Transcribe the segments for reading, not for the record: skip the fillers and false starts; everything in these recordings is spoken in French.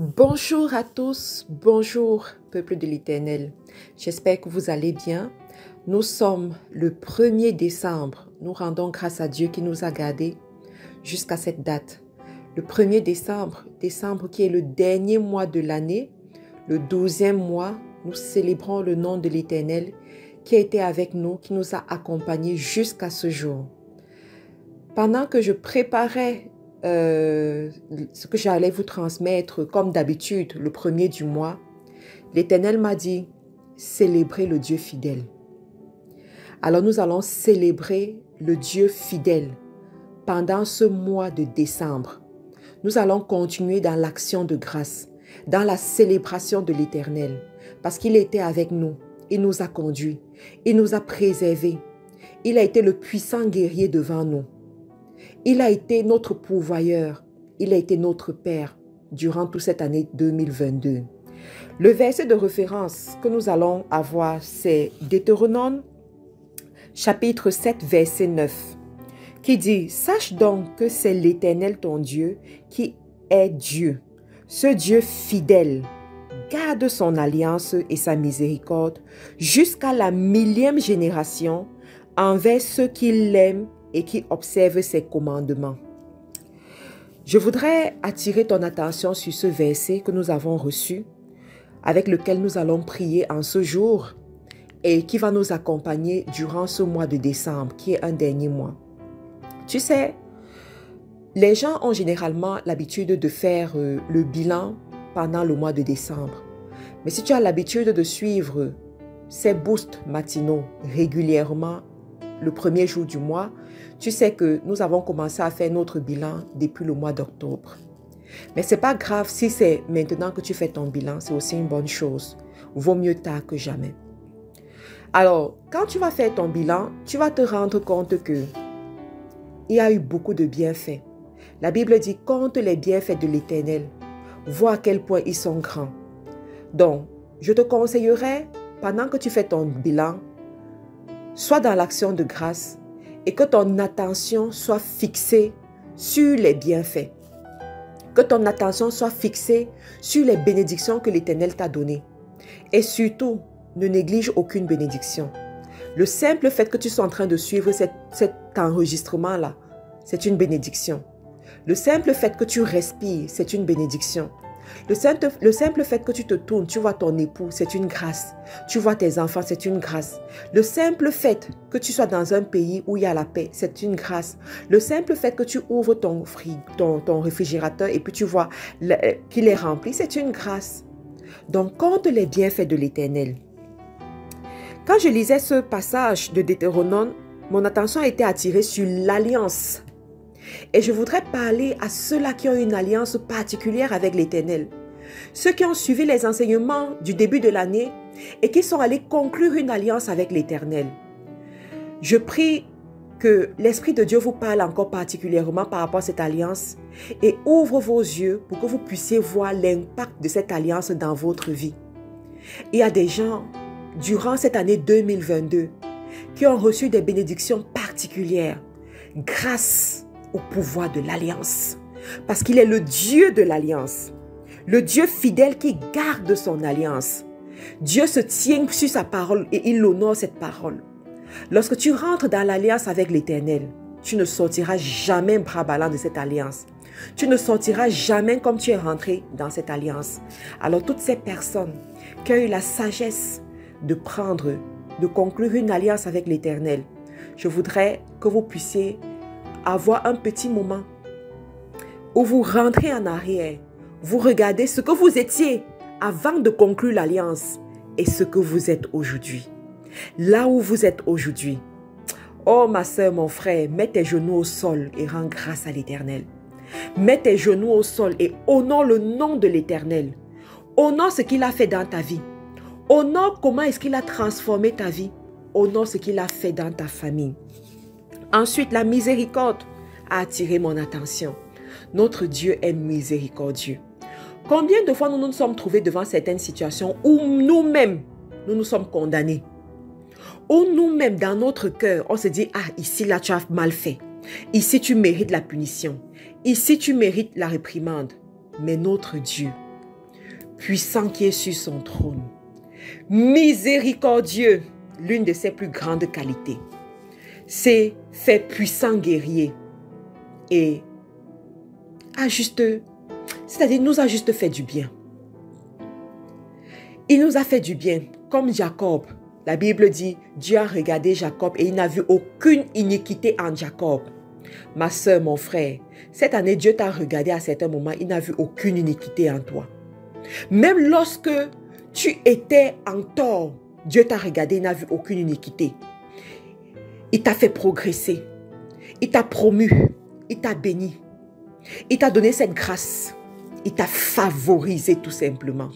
Bonjour à tous, bonjour peuple de l'Éternel. J'espère que vous allez bien. Nous sommes le 1er décembre. Nous rendons grâce à Dieu qui nous a gardés jusqu'à cette date. Le 1er décembre, qui est le dernier mois de l'année, le 12e mois, nous célébrons le nom de l'Éternel qui a été avec nous, qui nous a accompagnés jusqu'à ce jour. Pendant que je préparais ce que j'allais vous transmettre comme d'habitude le 1er du mois, l'Éternel m'a dit, célébrez le Dieu fidèle. Alors nous allons célébrer le Dieu fidèle pendant ce mois de décembre. Nous allons continuer dans l'action de grâce, dans la célébration de l'Éternel, parce qu'il était avec nous, il nous a conduits, il nous a préservés, il a été le puissant guerrier devant nous. Il a été notre pourvoyeur, il a été notre Père durant toute cette année 2022. Le verset de référence que nous allons avoir, c'est Deutéronome, chapitre 7, verset 9, qui dit « Sache donc que c'est l'Éternel ton Dieu qui est Dieu, ce Dieu fidèle, garde son alliance et sa miséricorde jusqu'à la 1000e génération envers ceux qui l'aiment et qui observe ses commandements. » Je voudrais attirer ton attention sur ce verset que nous avons reçu, avec lequel nous allons prier en ce jour et qui va nous accompagner durant ce mois de décembre, qui est un dernier mois. Tu sais, les gens ont généralement l'habitude de faire le bilan pendant le mois de décembre. Mais si tu as l'habitude de suivre ces boosts matinaux régulièrement le 1er jour du mois, tu sais que nous avons commencé à faire notre bilan depuis le mois d'octobre. Mais ce n'est pas grave si c'est maintenant que tu fais ton bilan, c'est aussi une bonne chose. Vaut mieux tard que jamais. Alors, quand tu vas faire ton bilan, tu vas te rendre compte que il y a eu beaucoup de bienfaits. La Bible dit « Compte les bienfaits de l'Éternel, vois à quel point ils sont grands. » Donc, je te conseillerais, pendant que tu fais ton bilan, sois dans l'action de grâce et que ton attention soit fixée sur les bienfaits. Que ton attention soit fixée sur les bénédictions que l'Éternel t'a données. Et surtout, ne néglige aucune bénédiction. Le simple fait que tu sois en train de suivre cet enregistrement-là, c'est une bénédiction. Le simple fait que tu respires, c'est une bénédiction. Le simple fait que tu te tournes, tu vois ton époux, c'est une grâce. Tu vois tes enfants, c'est une grâce. Le simple fait que tu sois dans un pays où il y a la paix, c'est une grâce. Le simple fait que tu ouvres ton réfrigérateur et puis tu vois qu'il est rempli, c'est une grâce. Donc, compte les bienfaits de l'Éternel. Quand je lisais ce passage de Deutéronome, mon attention a été attirée sur l'alliance. Et je voudrais parler à ceux-là qui ont une alliance particulière avec l'Éternel. Ceux qui ont suivi les enseignements du début de l'année et qui sont allés conclure une alliance avec l'Éternel. Je prie que l'Esprit de Dieu vous parle encore particulièrement par rapport à cette alliance et ouvre vos yeux pour que vous puissiez voir l'impact de cette alliance dans votre vie. Il y a des gens, durant cette année 2022, qui ont reçu des bénédictions particulières grâce au pouvoir de l'alliance. Parce qu'il est le Dieu de l'alliance. Le Dieu fidèle qui garde son alliance. Dieu se tient sur sa parole et il honore cette parole. Lorsque tu rentres dans l'alliance avec l'Éternel, tu ne sortiras jamais bras ballants de cette alliance. Tu ne sortiras jamais comme tu es rentré dans cette alliance. Alors toutes ces personnes qui ont eu la sagesse de conclure une alliance avec l'Éternel, je voudrais que vous puissiez avoir un petit moment où vous rentrez en arrière, vous regardez ce que vous étiez avant de conclure l'alliance et ce que vous êtes aujourd'hui. Là où vous êtes aujourd'hui, oh ma soeur, mon frère, mets tes genoux au sol et rends grâce à l'Éternel. Mets tes genoux au sol et honore le nom de l'Éternel. Honore ce qu'il a fait dans ta vie. Honore comment est-ce qu'il a transformé ta vie. Honore ce qu'il a fait dans ta famille. Ensuite, la miséricorde a attiré mon attention. Notre Dieu est miséricordieux. Combien de fois nous nous sommes trouvés devant certaines situations où nous-mêmes, nous nous sommes condamnés. Où nous-mêmes, dans notre cœur, on se dit, ah, ici, là, tu as mal fait. Ici, tu mérites la punition. Ici, tu mérites la réprimande. Mais notre Dieu puissant qui est sur son trône. Miséricordieux, l'une de ses plus grandes qualités, c'est fait puissant guerrier et c'est-à-dire nous a juste fait du bien. Il nous a fait du bien, comme Jacob. La Bible dit, Dieu a regardé Jacob et il n'a vu aucune iniquité en Jacob. Ma soeur, mon frère, cette année, Dieu t'a regardé à certains moments, il n'a vu aucune iniquité en toi. Même lorsque tu étais en tort, Dieu t'a regardé, il n'a vu aucune iniquité. Il t'a fait progresser. Il t'a promu. Il t'a béni. Il t'a donné cette grâce. Il t'a favorisé tout simplement.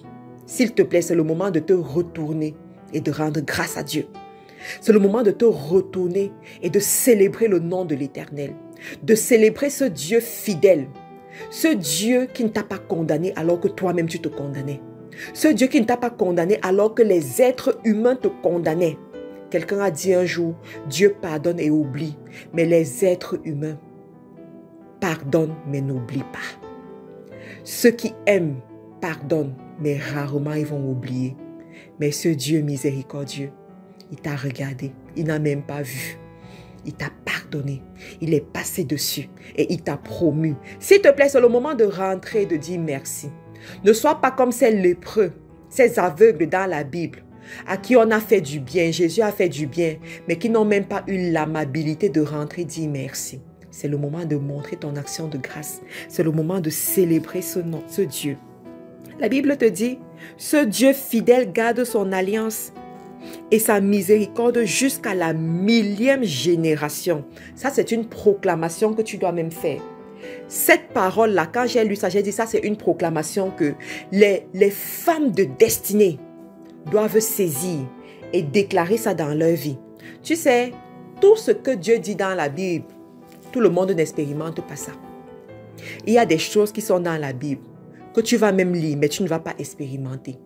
S'il te plaît, c'est le moment de te retourner et de rendre grâce à Dieu. C'est le moment de te retourner et de célébrer le nom de l'Éternel. De célébrer ce Dieu fidèle. Ce Dieu qui ne t'a pas condamné alors que toi-même tu te condamnais. Ce Dieu qui ne t'a pas condamné alors que les êtres humains te condamnaient. Quelqu'un a dit un jour, Dieu pardonne et oublie, mais les êtres humains pardonnent mais n'oublient pas. Ceux qui aiment pardonnent, mais rarement ils vont oublier. Mais ce Dieu miséricordieux, il t'a regardé, il n'a même pas vu. Il t'a pardonné, il est passé dessus et il t'a promu. S'il te plaît, c'est le moment de rentrer et de dire merci. Ne sois pas comme ces lépreux, ces aveugles dans la Bible, à qui on a fait du bien, Jésus a fait du bien, mais qui n'ont même pas eu l'amabilité de rentrer et dire merci. C'est le moment de montrer ton action de grâce. C'est le moment de célébrer ce nom, ce Dieu. La Bible te dit, ce Dieu fidèle garde son alliance et sa miséricorde jusqu'à la 1000e génération. Ça, c'est une proclamation que tu dois même faire. Cette parole-là, quand j'ai lu ça, j'ai dit ça, c'est une proclamation que les femmes de destinée doivent saisir et déclarer ça dans leur vie. Tu sais, tout ce que Dieu dit dans la Bible, tout le monde n'expérimente pas ça. Il y a des choses qui sont dans la Bible que tu vas même lire, mais tu ne vas pas expérimenter.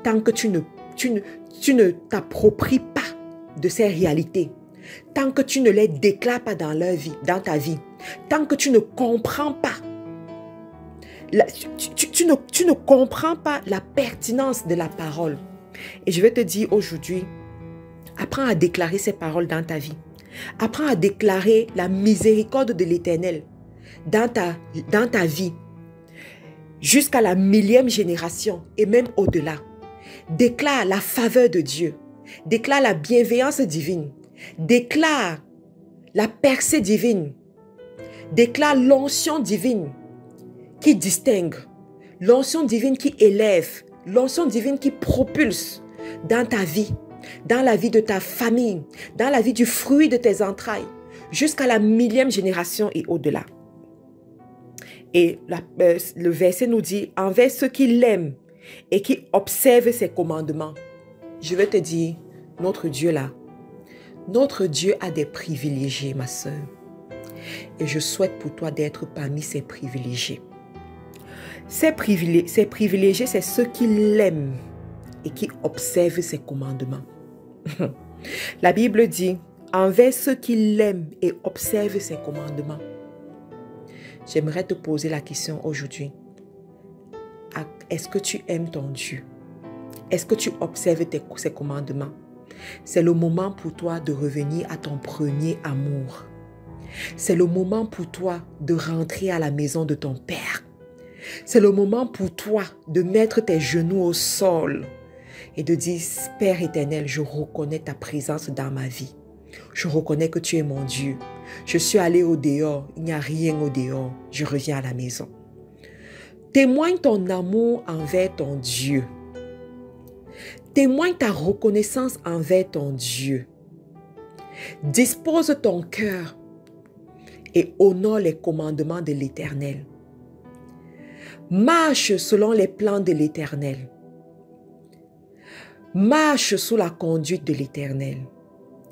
Tant que tu ne t'appropries pas de ces réalités, tant que tu ne les déclares pas dans ta vie, tant que tu ne comprends pas, tu ne comprends pas la pertinence de la parole. Et je vais te dire aujourd'hui, apprends à déclarer ces paroles dans ta vie. Apprends à déclarer la miséricorde de l'Éternel dans ta vie, jusqu'à la 1000e génération et même au-delà. Déclare la faveur de Dieu. Déclare la bienveillance divine. Déclare la percée divine. Déclare l'onction divine qui distingue. L'onction divine qui élève. L'onction divine qui propulse dans ta vie, dans la vie de ta famille, dans la vie du fruit de tes entrailles, jusqu'à la 1000e génération et au-delà. Et le verset nous dit, envers ceux qui l'aiment et qui observent ses commandements. Je vais te dire, notre Dieu là, notre Dieu a des privilégiés, ma soeur. Et je souhaite pour toi d'être parmi ces privilégiés. Ces privilégiés, c'est ceux qui l'aiment et qui observent ses commandements. La Bible dit, envers ceux qui l'aiment et observent ses commandements. J'aimerais te poser la question aujourd'hui. Est-ce que tu aimes ton Dieu? Est-ce que tu observes ses commandements? C'est le moment pour toi de revenir à ton premier amour. C'est le moment pour toi de rentrer à la maison de ton Père. C'est le moment pour toi de mettre tes genoux au sol et de dire, Père éternel, je reconnais ta présence dans ma vie. Je reconnais que tu es mon Dieu. Je suis allé au dehors, il n'y a rien au dehors. Je reviens à la maison. Témoigne ton amour envers ton Dieu. Témoigne ta reconnaissance envers ton Dieu. Dispose ton cœur et honore les commandements de l'Éternel. Marche selon les plans de l'Éternel. Marche sous la conduite de l'Éternel.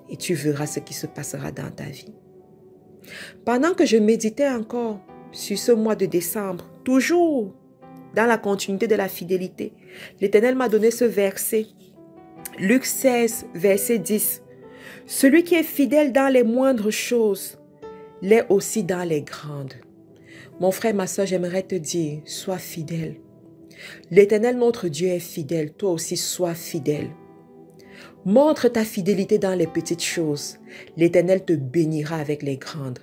Et tu verras ce qui se passera dans ta vie. Pendant que je méditais encore sur ce mois de décembre, toujours dans la continuité de la fidélité, l'Éternel m'a donné ce verset. Luc 16, verset 10. Celui qui est fidèle dans les moindres choses, l'est aussi dans les grandes. Mon frère, ma soeur, j'aimerais te dire, sois fidèle. L'Éternel, notre Dieu, est fidèle. Toi aussi, sois fidèle. Montre ta fidélité dans les petites choses. L'Éternel te bénira avec les grandes.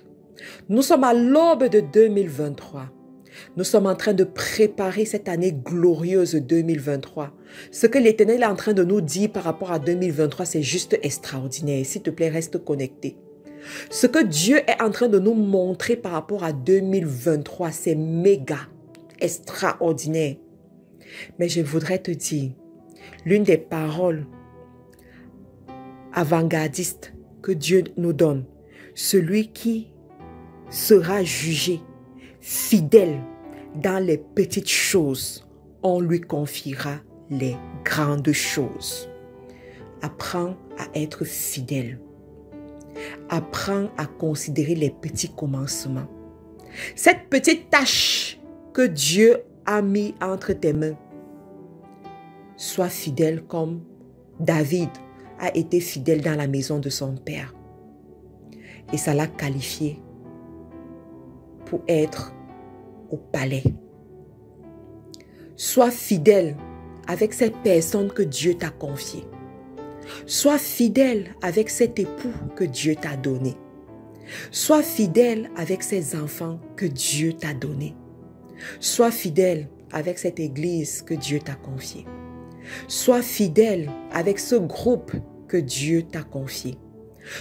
Nous sommes à l'aube de 2023. Nous sommes en train de préparer cette année glorieuse 2023. Ce que l'Éternel est en train de nous dire par rapport à 2023, c'est juste extraordinaire. S'il te plaît, reste connecté. Ce que Dieu est en train de nous montrer par rapport à 2023, c'est méga, extraordinaire. Mais je voudrais te dire, l'une des paroles avant-gardistes que Dieu nous donne, celui qui sera jugé fidèle dans les petites choses, on lui confiera les grandes choses. Apprends à être fidèle. Apprends à considérer les petits commencements. Cette petite tâche que Dieu a mis entre tes mains, sois fidèle comme David a été fidèle dans la maison de son père. Et ça l'a qualifié pour être au palais. Sois fidèle avec ces personnes que Dieu t'a confiées. Sois fidèle avec cet époux que Dieu t'a donné. Sois fidèle avec ces enfants que Dieu t'a donnés. Sois fidèle avec cette église que Dieu t'a confiée. Sois fidèle avec ce groupe que Dieu t'a confié.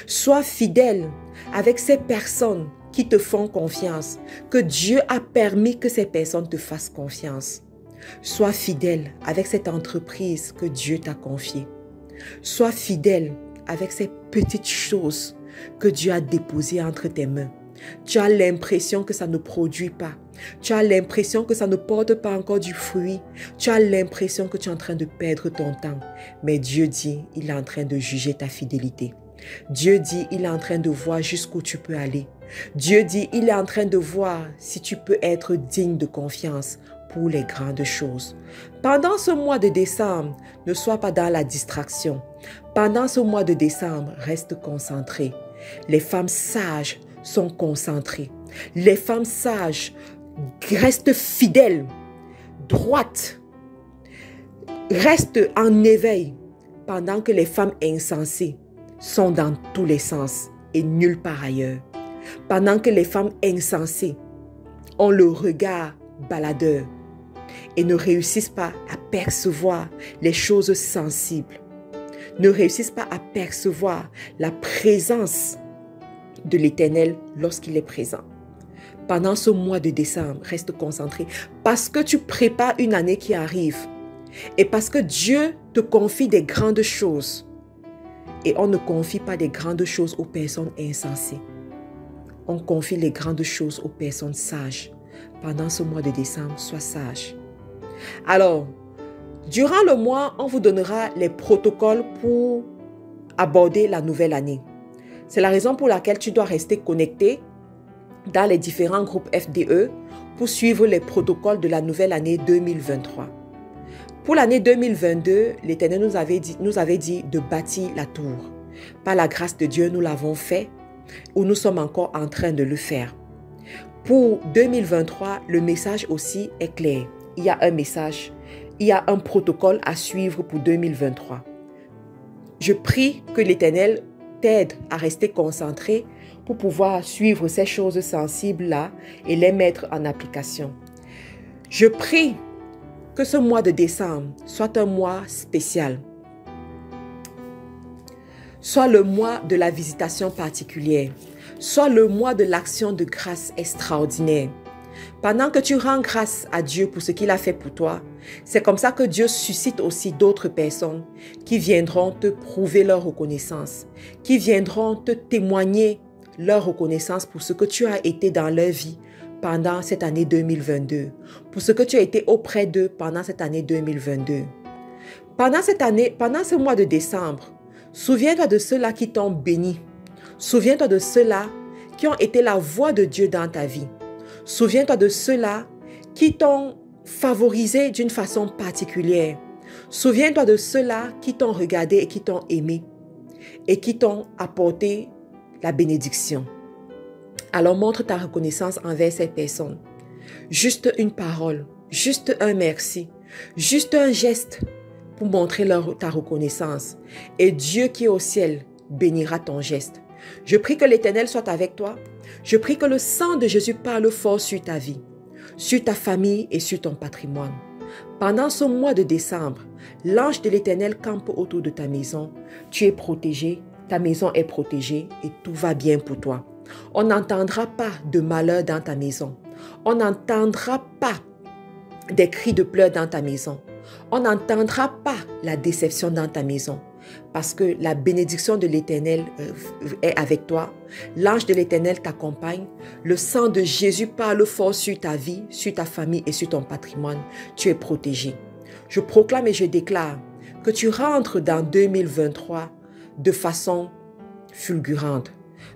Sois fidèle avec ces personnes qui te font confiance, que Dieu a permis que ces personnes te fassent confiance. Sois fidèle avec cette entreprise que Dieu t'a confiée. Sois fidèle avec ces petites choses que Dieu a déposées entre tes mains. Tu as l'impression que ça ne produit pas. Tu as l'impression que ça ne porte pas encore du fruit. Tu as l'impression que tu es en train de perdre ton temps. Mais Dieu dit, il est en train de juger ta fidélité. Dieu dit, il est en train de voir jusqu'où tu peux aller. Dieu dit, il est en train de voir si tu peux être digne de confiance pour les grandes choses. Pendant ce mois de décembre, ne sois pas dans la distraction. Pendant ce mois de décembre, reste concentré. Les femmes sages sont concentrées. Les femmes sages restent fidèles, droites, restent en éveil, pendant que les femmes insensées sont dans tous les sens et nulle part ailleurs. Pendant que les femmes insensées ont le regard baladeur et ne réussissent pas à percevoir les choses sensibles, ne réussissent pas à percevoir la présence de l'Éternel lorsqu'il est présent. Pendant ce mois de décembre, reste concentré parce que tu prépares une année qui arrive et parce que Dieu te confie des grandes choses. Et on ne confie pas des grandes choses aux personnes insensées. On confie les grandes choses aux personnes sages. Pendant ce mois de décembre, sois sage. Alors, durant le mois, on vous donnera les protocoles pour aborder la nouvelle année. C'est la raison pour laquelle tu dois rester connecté dans les différents groupes FDE pour suivre les protocoles de la nouvelle année 2023. Pour l'année 2022, l'Éternel nous avait dit de bâtir la tour. Par la grâce de Dieu, nous l'avons fait ou nous sommes encore en train de le faire. Pour 2023, le message aussi est clair. Il y a un message, il y a un protocole à suivre pour 2023. Je prie que l'Éternel t'aide à rester concentré pour pouvoir suivre ces choses sensibles-là et les mettre en application. Je prie que ce mois de décembre soit un mois spécial, soit le mois de la visitation particulière, soit le mois de l'action de grâce extraordinaire. Pendant que tu rends grâce à Dieu pour ce qu'il a fait pour toi, c'est comme ça que Dieu suscite aussi d'autres personnes qui viendront te prouver leur reconnaissance, qui viendront te témoigner leur reconnaissance pour ce que tu as été dans leur vie pendant cette année 2022, pour ce que tu as été auprès d'eux pendant cette année 2022. Pendant ce mois de décembre, souviens-toi de ceux-là qui t'ont béni. Souviens-toi de ceux-là qui ont été la voix de Dieu dans ta vie. Souviens-toi de ceux-là qui t'ont favorisé d'une façon particulière. Souviens-toi de ceux-là qui t'ont regardé et qui t'ont aimé et qui t'ont apporté la bénédiction. Alors montre ta reconnaissance envers ces personnes. Juste une parole, juste un merci, Juste un geste pour montrer ta reconnaissance. Et Dieu qui est au ciel bénira ton geste. Je prie que l'Éternel soit avec toi. Je prie que le sang de Jésus parle fort sur ta vie, sur ta famille et sur ton patrimoine. Pendant ce mois de décembre, l'ange de l'Éternel campe autour de ta maison. Tu es protégé, ta maison est protégée et tout va bien pour toi. On n'entendra pas de malheur dans ta maison. On n'entendra pas des cris de pleurs dans ta maison. On n'entendra pas la déception dans ta maison. Parce que la bénédiction de l'Éternel est avec toi. L'ange de l'Éternel t'accompagne. Le sang de Jésus parle fort sur ta vie, sur ta famille et sur ton patrimoine. Tu es protégé. Je proclame et je déclare que tu rentres dans 2023 de façon fulgurante,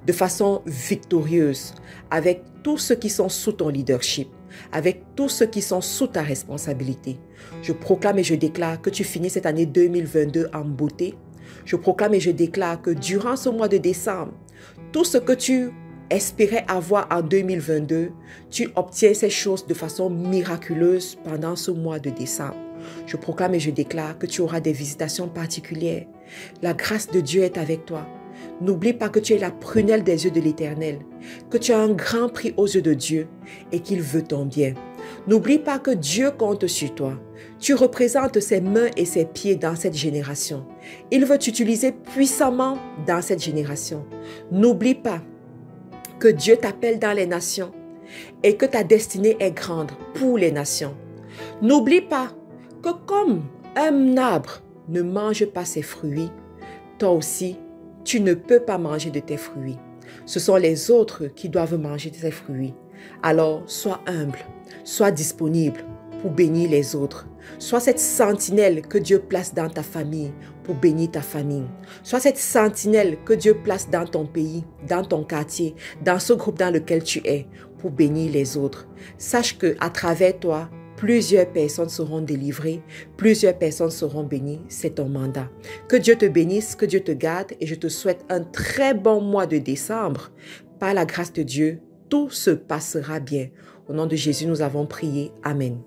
de façon victorieuse, avec tous ceux qui sont sous ton leadership, avec tous ceux qui sont sous ta responsabilité. Je proclame et je déclare que tu finis cette année 2022 en beauté. Je proclame et je déclare que durant ce mois de décembre, tout ce que tu espérais avoir en 2022, tu obtiens ces choses de façon miraculeuse pendant ce mois de décembre. Je proclame et je déclare que tu auras des visitations particulières. La grâce de Dieu est avec toi. N'oublie pas que tu es la prunelle des yeux de l'Éternel, que tu as un grand prix aux yeux de Dieu et qu'il veut ton bien. N'oublie pas que Dieu compte sur toi. Tu représentes ses mains et ses pieds dans cette génération. Il veut t'utiliser puissamment dans cette génération. N'oublie pas que Dieu t'appelle dans les nations et que ta destinée est grande pour les nations. N'oublie pas que comme un arbre ne mange pas ses fruits, toi aussi, tu ne peux pas manger de tes fruits. Ce sont les autres qui doivent manger de tes fruits. Alors, sois humble, sois disponible pour bénir les autres. Sois cette sentinelle que Dieu place dans ta famille pour bénir ta famille. Sois cette sentinelle que Dieu place dans ton pays, dans ton quartier, dans ce groupe dans lequel tu es pour bénir les autres. Sache qu'à travers toi, plusieurs personnes seront délivrées, plusieurs personnes seront bénies, c'est ton mandat. Que Dieu te bénisse, que Dieu te garde et je te souhaite un très bon mois de décembre. Par la grâce de Dieu, tout se passera bien. Au nom de Jésus, nous avons prié. Amen.